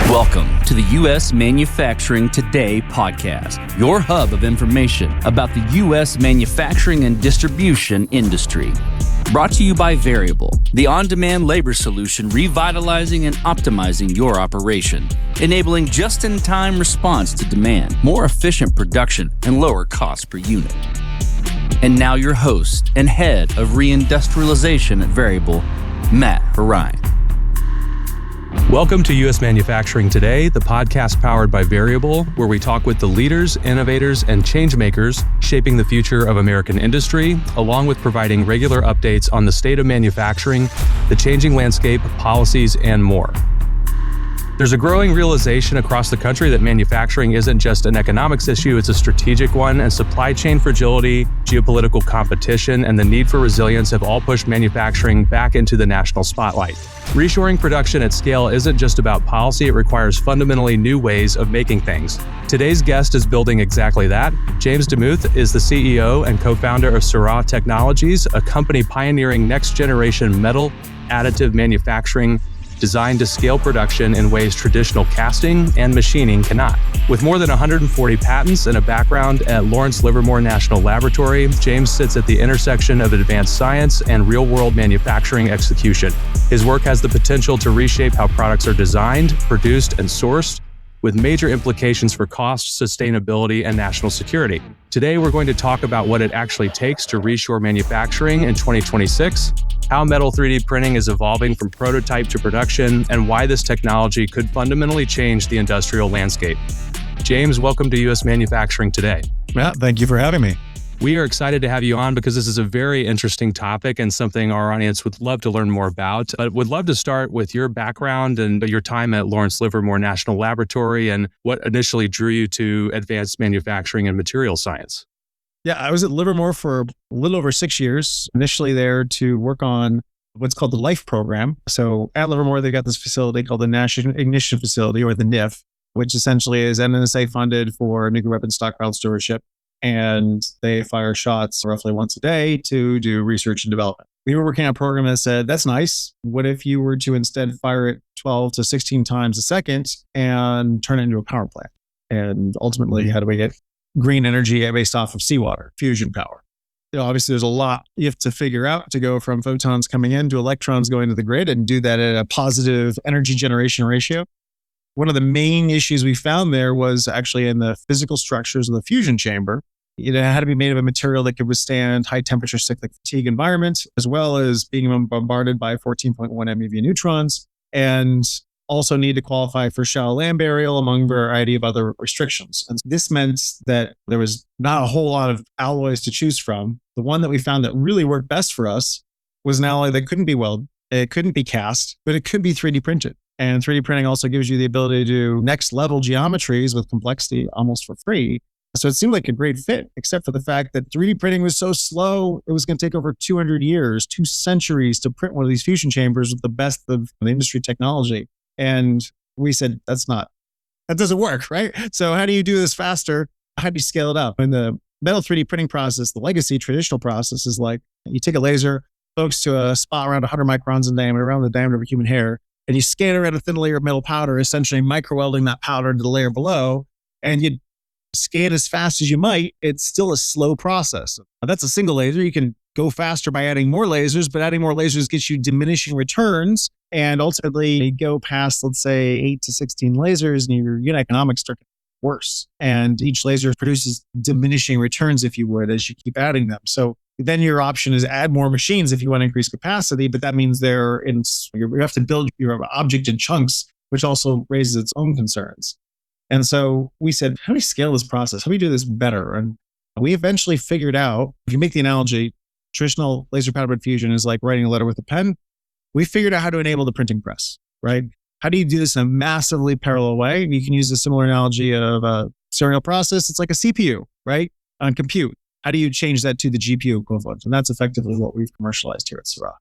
Welcome to the U.S. Manufacturing Today podcast, your hub of information about the U.S. manufacturing and distribution industry. Brought to you by Variable, the on-demand labor solution revitalizing and optimizing your operation, enabling just-in-time response to demand, more efficient production, and lower cost per unit. And now your host and head of reindustrialization at Variable, Matt Harine. Welcome to U.S. Manufacturing Today, the podcast powered by Variable, where we talk with the leaders, innovators, and changemakers shaping the future of American industry, along with providing regular updates on the state of manufacturing, the changing landscape, policies, and more. There's a growing realization across the country that manufacturing isn't just an economics issue, it's a strategic one, and supply chain fragility, geopolitical competition, and the need for resilience have all pushed manufacturing back into the national spotlight. Reshoring production at scale isn't just about policy, it requires fundamentally new ways of making things. Today's guest is building exactly that. James DeMuth is the CEO and co-founder of Seurat Technologies, a company pioneering next-generation metal additive manufacturing designed to scale production in ways traditional casting and machining cannot. With more than 140 patents and a background at Lawrence Livermore National Laboratory, James sits at the intersection of advanced science and real-world manufacturing execution. His work has the potential to reshape how products are designed, produced, and sourced, with major implications for cost, sustainability, and national security. Today, we're going to talk about what it actually takes to reshore manufacturing in 2026, how metal 3D printing is evolving from prototype to production, and why this technology could fundamentally change the industrial landscape. James, welcome to U.S. Manufacturing Today. Yeah, thank you for having me. We are excited to have you on because this is a very interesting topic and something our audience would love to learn more about. But would love to start with your background and your time at Lawrence Livermore National Laboratory and what initially drew you to advanced manufacturing and material science. Yeah, I was at Livermore for a little over 6 years, initially there to work on what's called the LIFE program. So at Livermore, they got this facility called the National Ignition Facility, or the NIF, which essentially is NNSA funded for nuclear weapons stockpile stewardship. And they fire shots roughly once a day to do research and development. We were working on a program that said, that's nice. What if you were to instead fire it 12 to 16 times a second and turn it into a power plant? And ultimately, how do we get green energy based off of seawater, fusion power? Obviously, there's a lot you have to figure out to go from photons coming in to electrons going to the grid and do that at a positive energy generation ratio. One of the main issues we found there was actually in the physical structures of the fusion chamber. It had to be made of a material that could withstand high temperature cyclic fatigue environment, as well as being bombarded by 14.1 MeV neutrons, and also need to qualify for shallow land burial, among a variety of other restrictions. And this meant that there was not a whole lot of alloys to choose from. The one that we found that really worked best for us was an alloy that couldn't be welded, it couldn't be cast, but it could be 3D printed. And 3D printing also gives you the ability to do next level geometries with complexity almost for free. So it seemed like a great fit, except for the fact that 3D printing was so slow, it was going to take over 200 years, 2 centuries to print one of these fusion chambers with the best of the industry technology. And we said, that doesn't work, right? So how do you do this faster? How do you scale it up? In the metal 3D printing process, the legacy traditional process is like, you take a laser, focus to a spot around 100 microns in diameter, around the diameter of a human hair, and you scan around a thin layer of metal powder, essentially micro-welding that powder to the layer below, and you scan as fast as you might, it's still a slow process. That's a single laser. You can go faster by adding more lasers, but adding more lasers gets you diminishing returns. And ultimately, you go past, let's say, 8 to 16 lasers, and your unit economics start getting worse. And each laser produces diminishing returns, if you would, as you keep adding them. So then your option is add more machines if you want to increase capacity, but that means you have to build your object in chunks, which also raises its own concerns. And so we said, how do we scale this process? How do we do this better? And we eventually figured out, if you make the analogy, traditional laser powder bed fusion is like writing a letter with a pen. We figured out how to enable the printing press, right? How do you do this in a massively parallel way? You can use a similar analogy of a serial process. It's like a CPU, right? On compute. How do you change that to the GPU equivalent? And that's effectively what we've commercialized here at Seurat.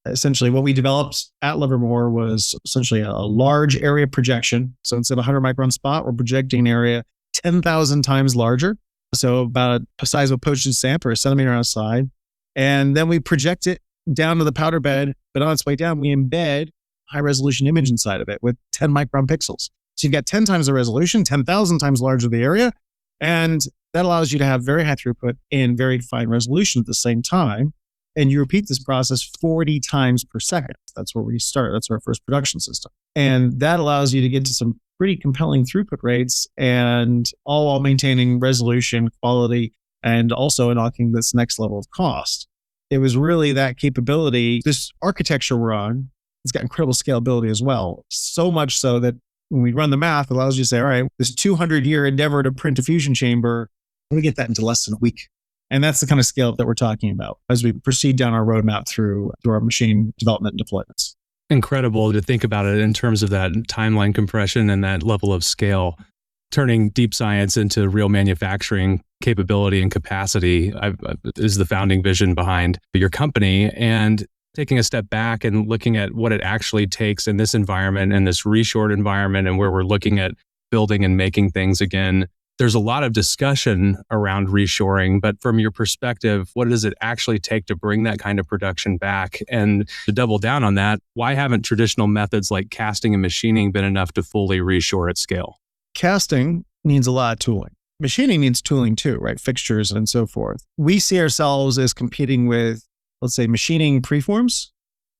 Essentially, what we developed at Livermore was essentially a large area projection. So instead of a 100 micron spot, we're projecting an area 10,000 times larger. So about the size of a postage stamp or a centimeter on a side. And then we project it down to the powder bed, but on its way down, we embed high resolution image inside of it with 10 micron pixels. So you've got 10 times the resolution, 10,000 times larger the area. And that allows you to have very high throughput and very fine resolution at the same time. And you repeat this process 40 times per second. That's where we start. That's our first production system. And that allows you to get to some pretty compelling throughput rates, and all while maintaining resolution, quality, and also unlocking this next level of cost. It was really that capability. This architecture we're on, it's got incredible scalability as well. So much so that when we run the math, it allows you to say, all right, this 200-year endeavor to print a fusion chamber, we get that into less than a week. And that's the kind of scale that we're talking about as we proceed down our roadmap through our machine development and deployments. Incredible to think about it in terms of that timeline compression and that level of scale, turning deep science into real manufacturing capability and capacity is the founding vision behind your company. And taking a step back and looking at what it actually takes in this environment and this reshored environment, and where we're looking at building and making things again. There's a lot of discussion around reshoring, but from your perspective, what does it actually take to bring that kind of production back? And to double down on that, why haven't traditional methods like casting and machining been enough to fully reshore at scale? Casting needs a lot of tooling. Machining needs tooling too, right? Fixtures and so forth. We see ourselves as competing with, let's say, machining preforms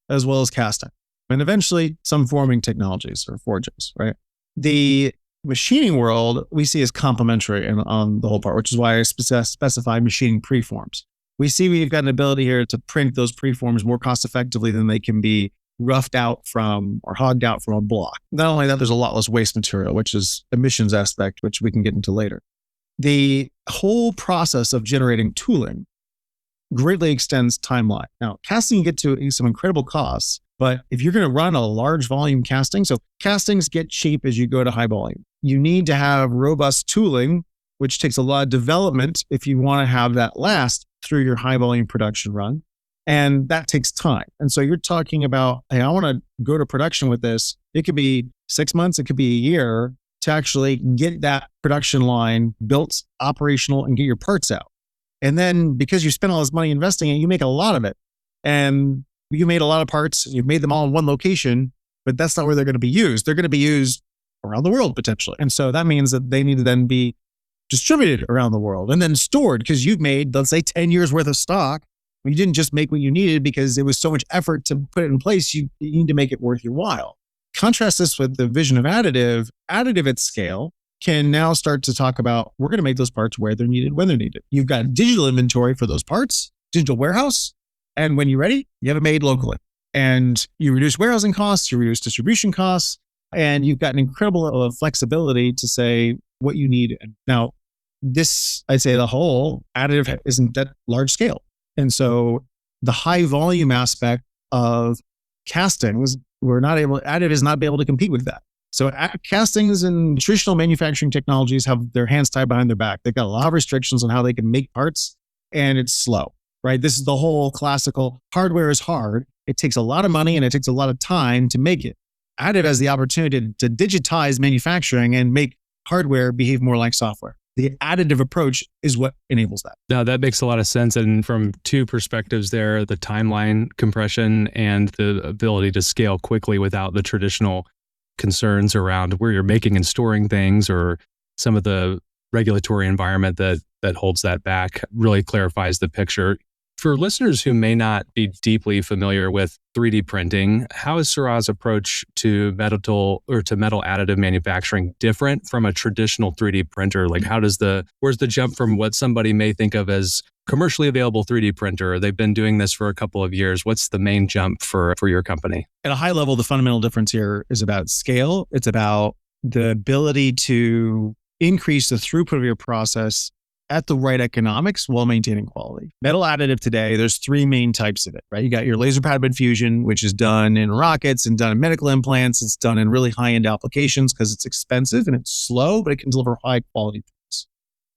as well as casting, and eventually some forming technologies or forges, right? The machining world we see as complementary on the whole part, which is why I specify machining preforms. We see we've got an ability here to print those preforms more cost effectively than they can be roughed out from or hogged out from a block. Not only that, there's a lot less waste material, which is emissions aspect, which we can get into later. The whole process of generating tooling greatly extends timeline. Now, casting, you get to some incredible costs, but if you're going to run a large volume casting, so castings get cheap as you go to high volume. You need to have robust tooling, which takes a lot of development if you want to have that last through your high volume production run. And that takes time. And so you're talking about, hey, I want to go to production with this. It could be 6 months, it could be a year to actually get that production line built, operational, and get your parts out. And then because you spent all this money investing in it, you make a lot of it. And you made a lot of parts, you've made them all in one location, but that's not where they're going to be used. They're going to be used around the world potentially. And so that means that they need to then be distributed around the world and then stored, because you've made, let's say, 10 years worth of stock. You didn't just make what you needed because it was so much effort to put it in place. You need to make it worth your while. Contrast this with the vision of additive. Additive at scale can now start to talk about, we're going to make those parts where they're needed, when they're needed. You've got digital inventory for those parts, digital warehouse. And when you're ready, you have it made locally. And you reduce warehousing costs, you reduce distribution costs, and you've got an incredible flexibility to say what you need. Now, this, I'd say the whole additive isn't that large scale. And so the high volume aspect of castings, additive is not able to compete with that. So castings and traditional manufacturing technologies have their hands tied behind their back. They've got a lot of restrictions on how they can make parts, and it's slow, right? This is the whole classical hardware is hard. It takes a lot of money and it takes a lot of time to make it. Additive has the opportunity to digitize manufacturing and make hardware behave more like software. The additive approach is what enables that. Now, that makes a lot of sense. And from two perspectives there, the timeline compression and the ability to scale quickly without the traditional concerns around where you're making and storing things, or some of the regulatory environment that holds that back, really clarifies the picture. For listeners who may not be deeply familiar with 3D printing, how is Seurat's approach to metal additive manufacturing different from a traditional 3D printer? Like, where's the jump from what somebody may think of as commercially available 3D printer? They've been doing this for a couple of years. What's the main jump for your company? At a high level, the fundamental difference here is about scale. It's about the ability to increase the throughput of your process at the right economics while maintaining quality. Metal additive today, there's three main types of it, right? You got your laser powder bed fusion, which is done in rockets and done in medical implants. It's done in really high-end applications because it's expensive and it's slow, but it can deliver high quality things.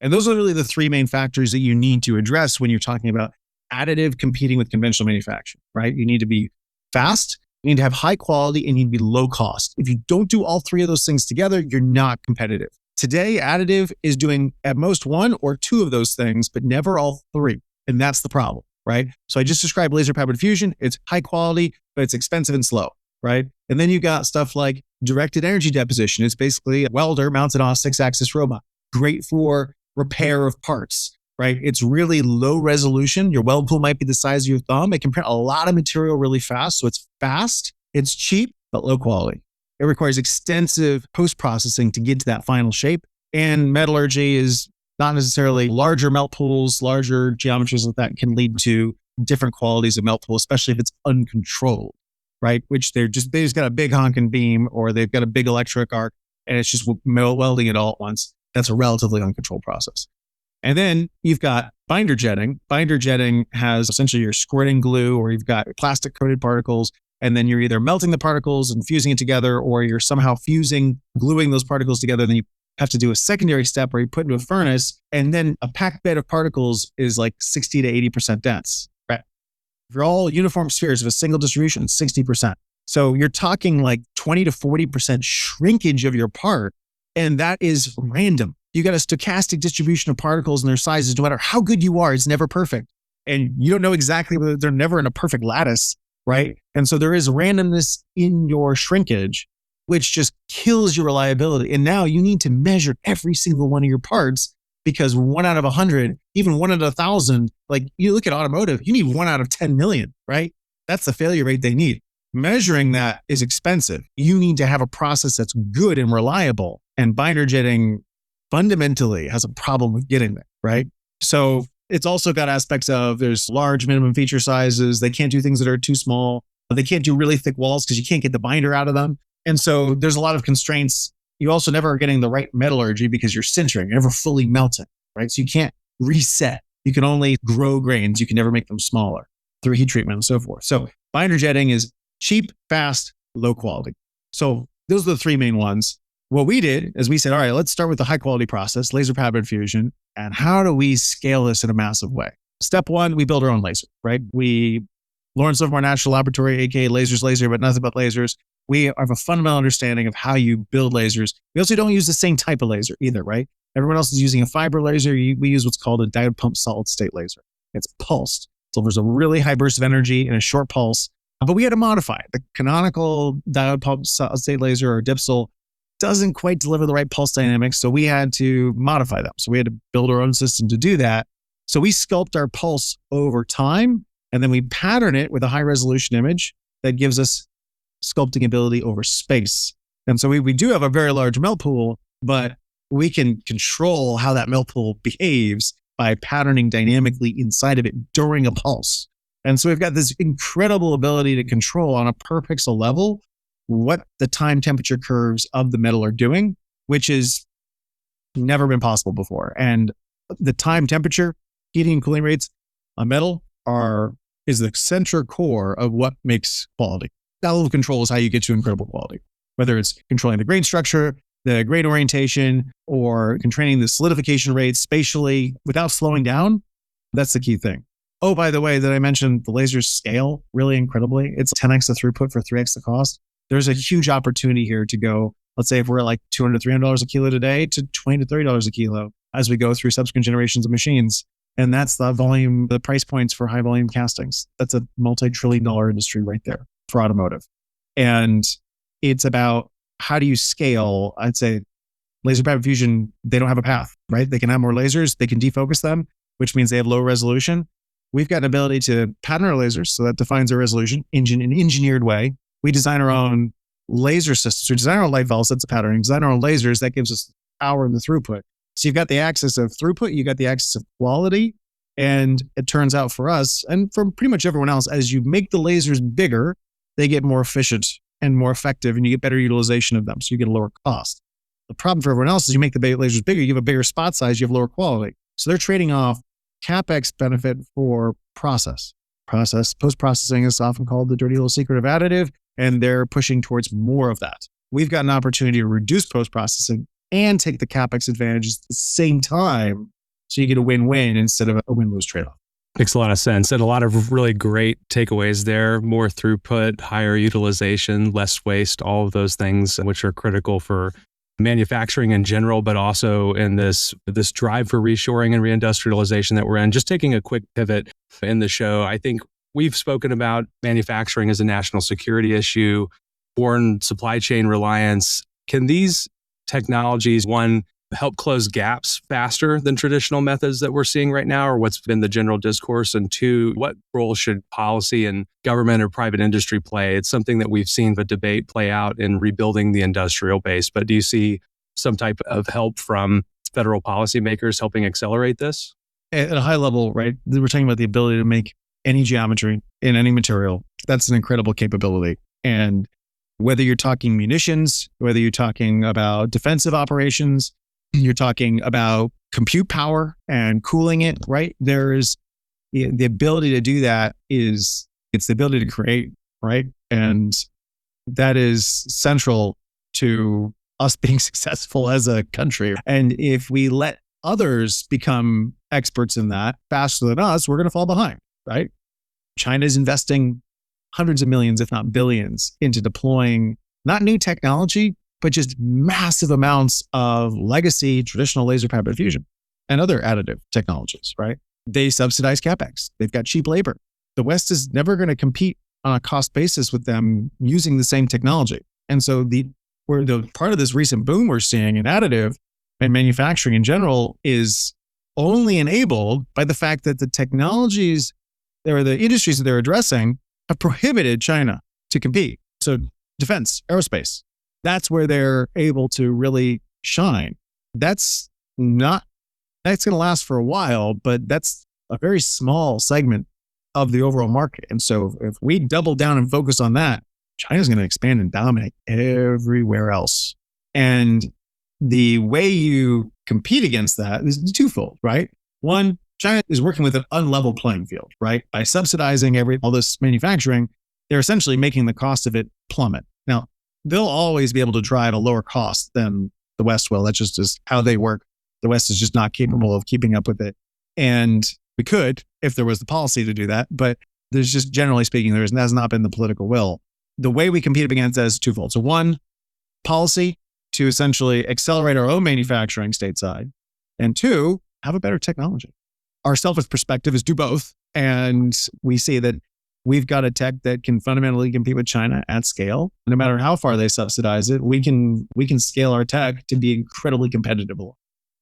And those are really the three main factors that you need to address when you're talking about additive competing with conventional manufacturing, right? You need to be fast, you need to have high quality, and you need to be low cost. If you don't do all three of those things together, you're not competitive. Today, additive is doing at most one or two of those things, but never all three. And that's the problem, right? So I just described laser powder bed fusion. It's high quality, but it's expensive and slow. right? And then you got stuff like directed energy deposition. It's basically a welder mounted on a 6-axis robot. Great for repair of parts, right? It's really low resolution. Your weld pool might be the size of your thumb. It can print a lot of material really fast. So it's fast, it's cheap, but low quality. It requires extensive post-processing to get to that final shape. And metallurgy is not necessarily larger melt pools, larger geometries like that can lead to different qualities of melt pool, especially if it's uncontrolled, right? Which they just got a big honking beam or they've got a big electric arc and it's just welding it all at once. That's a relatively uncontrolled process. And then you've got binder jetting. Binder jetting has essentially your squirting glue or you've got plastic coated particles. And then you're either melting the particles and fusing it together or you're somehow gluing those particles together. Then you have to do a secondary step where you put into a furnace and then a packed bed of particles is like 60 to 80% dense, right? If you're all uniform spheres of a single distribution, it's 60%. So you're talking like 20 to 40% shrinkage of your part. And that is random. You got a stochastic distribution of particles and their sizes. No matter how good you are, it's never perfect. And you don't know exactly whether they're never in a perfect lattice, right? And so there is randomness in your shrinkage, which just kills your reliability. And now you need to measure every single one of your parts because 1 out of 100, even 1 out of 1,000, like you look at automotive, you need 1 out of 10 million, right? That's the failure rate they need. Measuring that is expensive. You need to have a process that's good and reliable. And binder jetting fundamentally has a problem with getting there, right? So it's also got aspects of there's large minimum feature sizes. They can't do things that are too small. They can't do really thick walls because you can't get the binder out of them. And so there's a lot of constraints. You also never are getting the right metallurgy because you're sintering, you're never fully melting, right? So you can't reset. You can only grow grains. You can never make them smaller through heat treatment and so forth. So binder jetting is cheap, fast, low quality. So those are the 3 main ones. What we did is we said, all right, let's start with the high quality process, laser powder bed fusion. And how do we scale this in a massive way? Step 1, we build our own laser, right? Lawrence Livermore National Laboratory, aka lasers, laser, but nothing but lasers. We have a fundamental understanding of how you build lasers. We also don't use the same type of laser either, right? Everyone else is using a fiber laser. We use what's called a diode pump solid state laser. It's pulsed. So there's a really high burst of energy in a short pulse, but we had to modify it. The canonical diode pump solid state laser or dipsel doesn't quite deliver the right pulse dynamics. So we had to modify them. So we had to build our own system to do that. So we sculpt our pulse over time and then we pattern it with a high resolution image that gives us sculpting ability over space. And so we do have a very large melt pool, but we can control how that melt pool behaves by patterning dynamically inside of it during a pulse. And so we've got this incredible ability to control on a per pixel level what the time temperature curves of the metal are doing, which has never been possible before. And the time temperature, heating and cooling rates on metal is the central core of what makes quality. That level of control is how you get to incredible quality, whether it's controlling the grain structure, the grain orientation, or controlling the solidification rate spatially without slowing down. That's the key thing. Oh, by the way, that I mentioned the lasers scale really incredibly. It's 10x the throughput for 3x the cost. There's a huge opportunity here to go, let's say if we're at like $200 to $300 a kilo today to $20 to $30 a kilo as we go through subsequent generations of machines. And that's the volume, the price points for high volume castings. That's a multi-trillion-dollar industry right there for automotive. And it's about how do you scale? I'd say laser powder fusion, they don't have a path, right? They can have more lasers, they can defocus them, which means they have low resolution. We've got an ability to pattern our lasers, so that defines our resolution in an engineered way. We design our own laser systems. We design our own light valves, that's the patterning. Design our own lasers, that gives us the power and the throughput. So you've got the axis of throughput, you got the axis of quality, and it turns out for us, and for pretty much everyone else, as you make the lasers bigger, they get more efficient and more effective, and you get better utilization of them, so you get a lower cost. The problem for everyone else is you make the lasers bigger, you have a bigger spot size, you have lower quality. So they're trading off CapEx benefit for process. Post-processing is often called the dirty little secret of additive, and they're pushing towards more of that. We've got an opportunity to reduce post-processing and take the CapEx advantages at the same time, so you get a win-win instead of a win-lose trade-off. Makes a lot of sense. And a lot of really great takeaways there. More throughput, higher utilization, less waste, all of those things which are critical for manufacturing in general, but also in this drive for reshoring and reindustrialization that we're in. Just taking a quick pivot in the show, I think we've spoken about manufacturing as a national security issue. foreign supply chain reliance. Can these technologies, one, help close gaps faster than traditional methods that we're seeing right now, or what's been the general discourse? And two, what role should policy and government or private industry play? It's something that we've seen the debate play out in rebuilding the industrial base, but do you see some type of help from federal policymakers helping accelerate this? At a high level, right? We're talking about the ability to make any geometry in any material. That's an incredible capability. And whether you're talking munitions, whether you're talking about defensive operations, you're talking about compute power and cooling it, right? There's the ability to do that it's the ability to create, right? And that is central to us being successful as a country. And if we let others become experts in that faster than us, we're going to fall behind, right? China is investing hundreds of millions, if not billions, into deploying not new technology, but just massive amounts of legacy traditional laser powder fusion and other additive technologies, right? They subsidize CapEx. They've got cheap labor. The West is never going to compete on a cost basis with them using the same technology. And so the part of this recent boom we're seeing in additive and manufacturing in general is only enabled by the fact that the technologies or the industries that they're addressing have prohibited China to compete. So defense, aerospace, that's where they're able to really shine. That's going to last for a while, but that's a very small segment of the overall market. And so if we double down and focus on that, China's going to expand and dominate everywhere else. And the way you compete against that is twofold, right? One, China is working with an unlevel playing field, right? By subsidizing all this manufacturing, they're essentially making the cost of it plummet. Now, they'll always be able to drive a lower cost than the West will. That's just how they work. The West is just not capable of keeping up with it. And we could, if there was the policy to do that, but there's just, generally speaking, there has not been the political will. The way we compete against that is twofold. So one, policy to essentially accelerate our own manufacturing stateside. And two, have a better technology. Our selfish perspective is do both. And we see that we've got a tech that can fundamentally compete with China at scale. No matter how far they subsidize it, we can scale our tech to be incredibly competitive.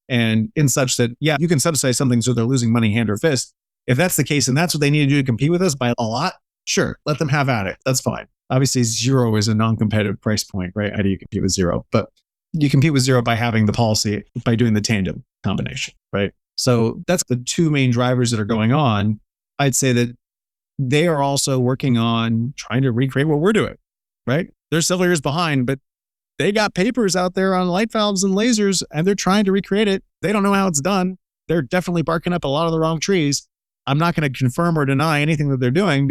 And in such that, yeah, you can subsidize something so they're losing money hand or fist. If that's the case and that's what they need to do to compete with us by a lot, sure, let them have at it. That's fine. Obviously, zero is a non-competitive price point, right? How do you compete with zero? But you compete with zero by having the policy, by doing the tandem combination, right? So that's the two main drivers that are going on. I'd say that they are also working on trying to recreate what we're doing, right? They're several years behind, but they got papers out there on light valves and lasers, and they're trying to recreate it. They don't know how it's done. They're definitely barking up a lot of the wrong trees. I'm not going to confirm or deny anything that they're doing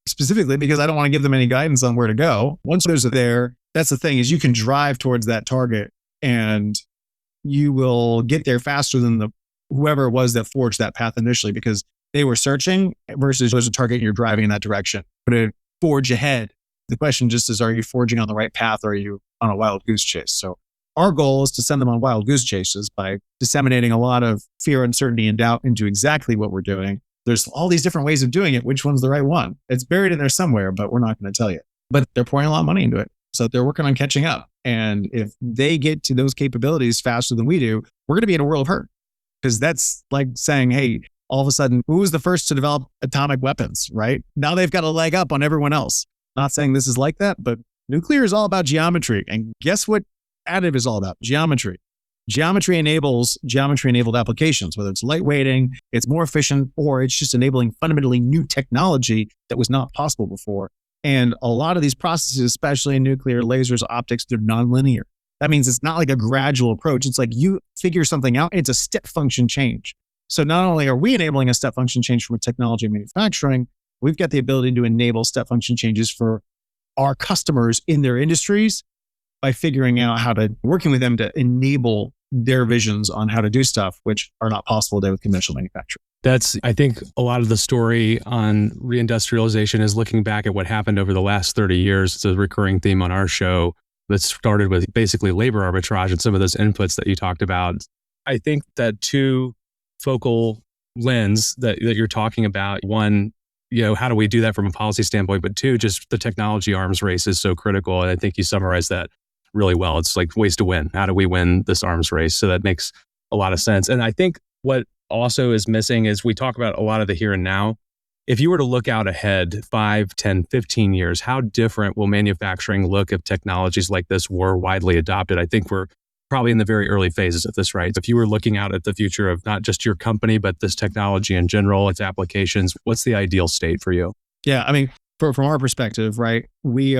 specifically because I don't want to give them any guidance on where to go. Once there's there, that's the thing, is you can drive towards that target and you will get there faster than whoever it was that forged that path initially, because they were searching versus there's a target and you're driving in that direction. But to forge ahead, the question just is, are you forging on the right path or are you on a wild goose chase? So our goal is to send them on wild goose chases by disseminating a lot of fear, uncertainty, and doubt into exactly what we're doing. There's all these different ways of doing it. Which one's the right one? It's buried in there somewhere, but we're not going to tell you. But they're pouring a lot of money into it. So they're working on catching up. And if they get to those capabilities faster than we do, we're going to be in a world of hurt. Because that's like saying, hey, all of a sudden, who was the first to develop atomic weapons, right? Now they've got a leg up on everyone else. Not saying this is like that, but nuclear is all about geometry. And guess what additive is all about? Geometry. Geometry-enabled applications, whether it's lightweighting, it's more efficient, or it's just enabling fundamentally new technology that was not possible before. And a lot of these processes, especially in nuclear, lasers, optics, they're nonlinear. That means it's not like a gradual approach. It's like you figure something out, it's a step function change. So not only are we enabling a step function change from a technology manufacturing, we've got the ability to enable step function changes for our customers in their industries by figuring out working with them to enable their visions on how to do stuff, which are not possible today with conventional manufacturing. That's, I think, a lot of the story on reindustrialization is looking back at what happened over the last 30 years. It's a recurring theme on our show that started with basically labor arbitrage and some of those inputs that you talked about. I think that two focal lens that you're talking about, one, how do we do that from a policy standpoint? But two, just the technology arms race is so critical. And I think you summarized that really well. It's like ways to win. How do we win this arms race? So that makes a lot of sense. And I think what also is missing is we talk about a lot of the here and now. If you were to look out ahead 5, 10, 15 years, how different will manufacturing look if technologies like this were widely adopted? I think we're probably in the very early phases of this, right? If you were looking out at the future of not just your company, but this technology in general, its applications, what's the ideal state for you? Yeah, I mean, from our perspective, right, we've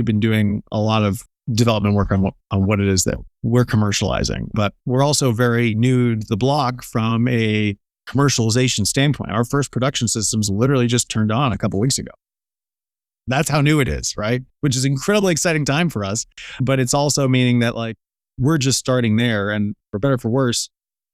been doing a lot of development work on what it is that we're commercializing, but we're also very new to the block from a commercialization standpoint. Our first production systems literally just turned on a couple of weeks ago. That's how new it is, right? Which is an incredibly exciting time for us, but it's also meaning that like we're just starting there, and for better or for worse,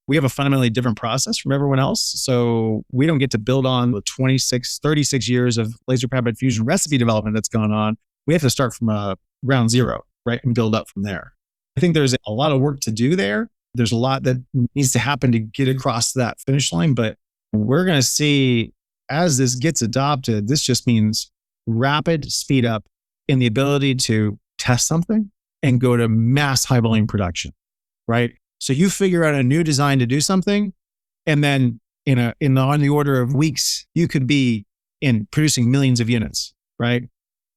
we have a fundamentally different process from everyone else. So we don't get to build on the 36 years of laser powder bed fusion recipe development that's gone on. We have to start from ground zero, right? And build up from there. I think there's a lot of work to do there. There's a lot that needs to happen to get across that finish line, but we're going to see as this gets adopted, this just means rapid speed up in the ability to test something and go to mass high volume production, right? So you figure out a new design to do something, and then on the order of weeks, you could be in producing millions of units, right?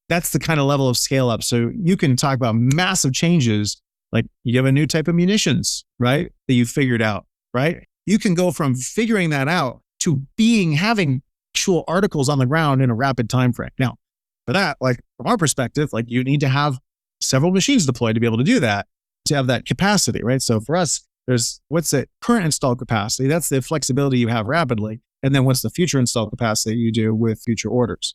That's the kind of level of scale up. So you can talk about massive changes. Like you have a new type of munitions, right? That you figured out, right? You can go from figuring that out to having actual articles on the ground in a rapid time frame. Now, for that, like from our perspective, like you need to have several machines deployed to be able to do that, to have that capacity, right? So for us, there's what's the current installed capacity? That's the flexibility you have rapidly. And then what's the future installed capacity you do with future orders?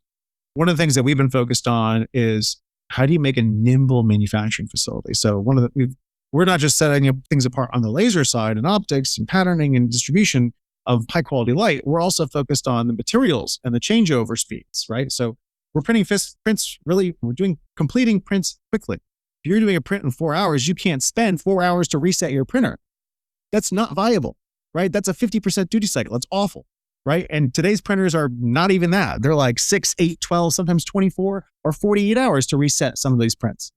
One of the things that we've been focused on is how do you make a nimble manufacturing facility? So we're not just setting things apart on the laser side and optics and patterning and distribution of high quality light. We're also focused on the materials and the changeover speeds, right? So we're printing prints completing prints quickly. If you're doing a print in 4 hours, you can't spend 4 hours to reset your printer. That's not viable, right? That's a 50% duty cycle. That's awful, right? And today's printers are not even that. They're like 6, 8, 12, sometimes 24 or 48 hours to reset some of these prints.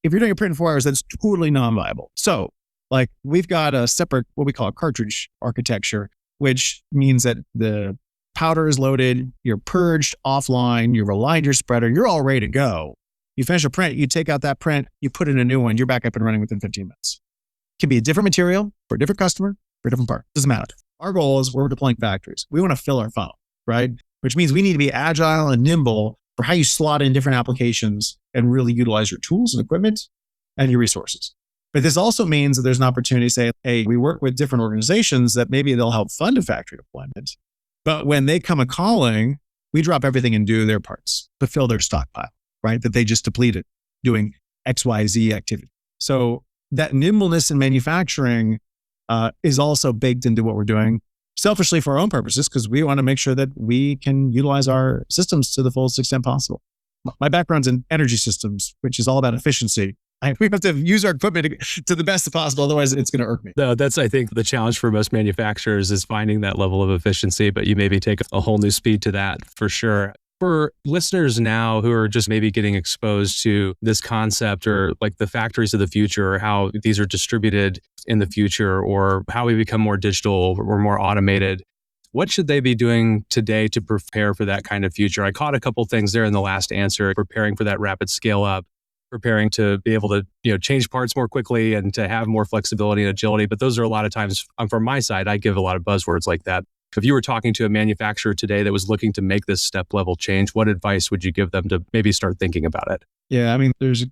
If you're doing a print in 4 hours, that's totally non-viable. So like we've got a separate, what we call a cartridge architecture, which means that the powder is loaded, you're purged offline, you've aligned your spreader, you're all ready to go. You finish a print, you take out that print, you put in a new one, you're back up and running within 15 minutes. It can be a different material for a different customer, for a different part. Doesn't matter. Our goal is we're deploying factories. We want to fill our funnel, right? Which means we need to be agile and nimble for how you slot in different applications and really utilize your tools and equipment and your resources. But this also means that there's an opportunity to say, hey, we work with different organizations that maybe they'll help fund a factory deployment. But when they come a calling, we drop everything and do their parts, fulfill their stockpile, right? That they just depleted doing XYZ activity. So that nimbleness in manufacturing is also baked into what we're doing selfishly for our own purposes, because we want to make sure that we can utilize our systems to the fullest extent possible. My background's in energy systems, which is all about efficiency. We have to use our equipment to the best possible. Otherwise, it's going to irk me. No, that's, I think, the challenge for most manufacturers is finding that level of efficiency, but you maybe take a whole new speed to that for sure. For listeners now who are just maybe getting exposed to this concept or like the factories of the future or how these are distributed in the future or how we become more digital or more automated, what should they be doing today to prepare for that kind of future? I caught a couple things there in the last answer, preparing for that rapid scale up, preparing to be able to change parts more quickly and to have more flexibility and agility. But those are a lot of times, from my side, I give a lot of buzzwords like that. If you were talking to a manufacturer today that was looking to make this step level change, what advice would you give them to maybe start thinking about it? Yeah, I mean, there's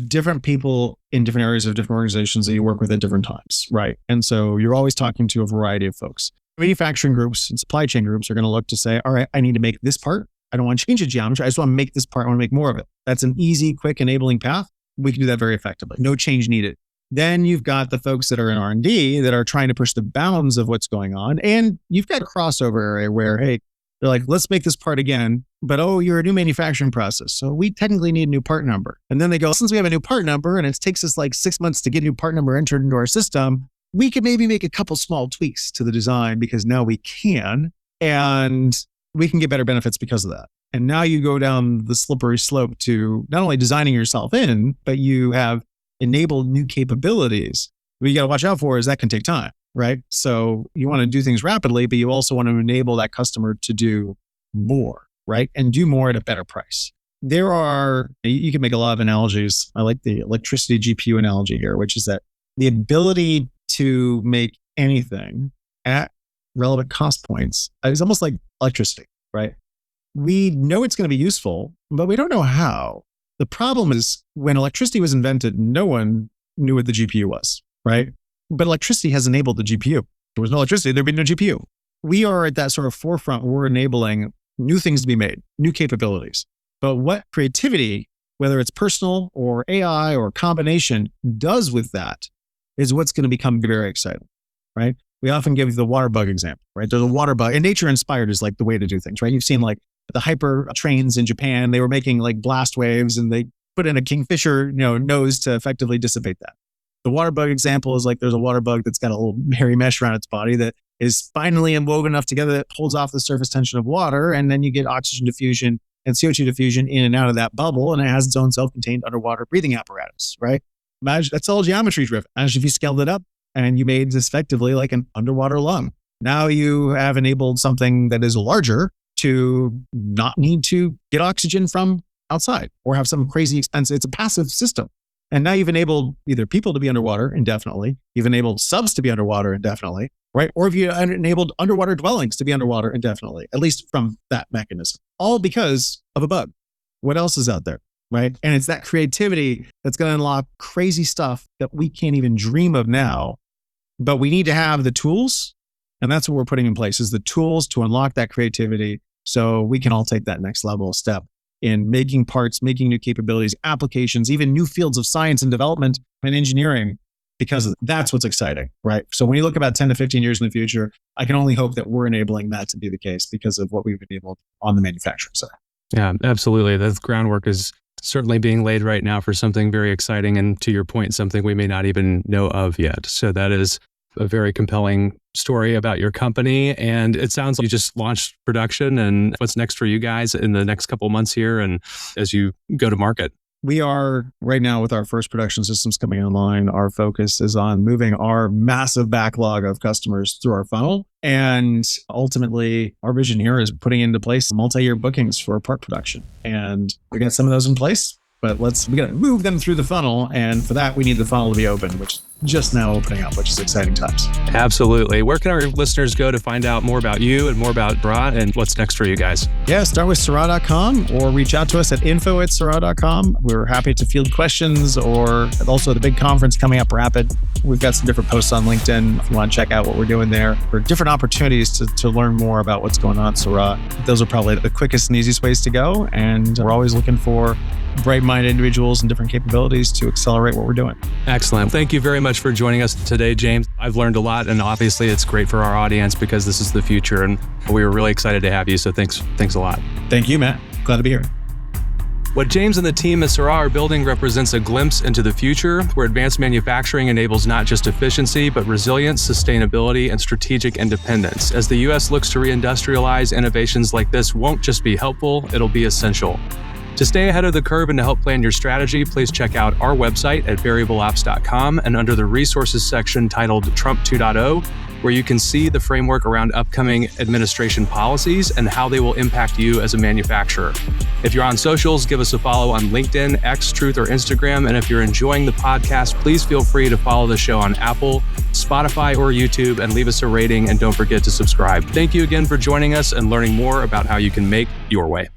different people in different areas of different organizations that you work with at different times, right? And so you're always talking to a variety of folks. Manufacturing groups and supply chain groups are going to look to say, all right, I need to make this part. I don't want to change the geometry. I just want to make this part. I want to make more of it. That's an easy, quick, enabling path. We can do that very effectively. No change needed. Then you've got the folks that are in R&D that are trying to push the bounds of what's going on. And you've got a crossover area where, hey, they're like, let's make this part again. But, you're a new manufacturing process. So we technically need a new part number. And then they go, since we have a new part number and it takes us like 6 months to get a new part number entered into our system, we could maybe make a couple small tweaks to the design because now we can. And we can get better benefits because of that. And now you go down the slippery slope to not only designing yourself in, but you have enabled new capabilities. What you got to watch out for is that can take time, right? So you want to do things rapidly, but you also want to enable that customer to do more, right? And do more at a better price. You can make a lot of analogies. I like the electricity GPU analogy here, which is that the ability to make anything at relevant cost points is almost like electricity, right? We know it's going to be useful, but we don't know how. The problem is when electricity was invented, no one knew what the GPU was, right? But electricity has enabled the GPU. If there was no electricity, there'd be no GPU. We are at that sort of forefront where we're enabling new things to be made, new capabilities. But what creativity, whether it's personal or AI or combination, does with that is what's going to become very exciting, right? We often give the water bug example, right? There's a water bug, and nature inspired is like the way to do things, right? You've seen like the hyper trains in Japan, they were making like blast waves and they put in a kingfisher, nose to effectively dissipate that. The water bug example is like there's a water bug that's got a little hairy mesh around its body that is finally woven enough together that holds off the surface tension of water, and then you get oxygen diffusion and CO2 diffusion in and out of that bubble, and it has its own self-contained underwater breathing apparatus, right? Imagine that's all geometry driven. Imagine if you scaled it up and you made this effectively like an underwater lung. Now you have enabled something that is larger to not need to get oxygen from outside or have some crazy expense. It's a passive system. And now you've enabled either people to be underwater indefinitely, you've enabled subs to be underwater indefinitely, right? Or if you enabled underwater dwellings to be underwater indefinitely, at least from that mechanism, all because of a bug. What else is out there, right? And it's that creativity that's going to unlock crazy stuff that we can't even dream of now, but we need to have the tools. And that's what we're putting in place is the tools to unlock that creativity so we can all take that next level step in making parts, making new capabilities, applications, even new fields of science and development and engineering, because that's what's exciting, right? So when you look about 10 to 15 years in the future, I can only hope that we're enabling that to be the case because of what we've enabled on the manufacturing side. Yeah, absolutely. The groundwork is certainly being laid right now for something very exciting. And to your point, something we may not even know of yet. So that is a very compelling story about your company. And it sounds like you just launched production, and what's next for you guys in the next couple of months here and as you go to market? We are right now with our first production systems coming online. Our focus is on moving our massive backlog of customers through our funnel. And ultimately, our vision here is putting into place multi-year bookings for part production. And we got some of those in place, but we got to move them through the funnel. And for that, we need the funnel to be open, which is just now opening up, which is exciting times. Absolutely. Where can our listeners go to find out more about you and more about Seurat and what's next for you guys? Yeah, start with Seurat.com or reach out to us at info@Seurat.com. We're happy to field questions, or also the big conference coming up, Rapid. We've got some different posts on LinkedIn if you want to check out what we're doing there. For different opportunities to learn more about what's going on at Seurat. Those are probably the quickest and easiest ways to go. And we're always looking for bright-minded individuals and different capabilities to accelerate what we're doing. Excellent. Thank you very much for joining us today, James. I've learned a lot, and obviously it's great for our audience because this is the future, and we were really excited to have you. So thanks a lot. Thank you, Matt. Glad to be here. What James and the team at Seurat are building represents a glimpse into the future where advanced manufacturing enables not just efficiency, but resilience, sustainability, and strategic independence. As the U.S. looks to reindustrialize, innovations like this won't just be helpful, it'll be essential. To stay ahead of the curve and to help plan your strategy, please check out our website at variableapps.com and under the resources section titled Trump 2.0, where you can see the framework around upcoming administration policies and how they will impact you as a manufacturer. If you're on socials, give us a follow on LinkedIn, X, Truth, or Instagram. And if you're enjoying the podcast, please feel free to follow the show on Apple, Spotify, or YouTube and leave us a rating. And don't forget to subscribe. Thank you again for joining us and learning more about how you can make your way.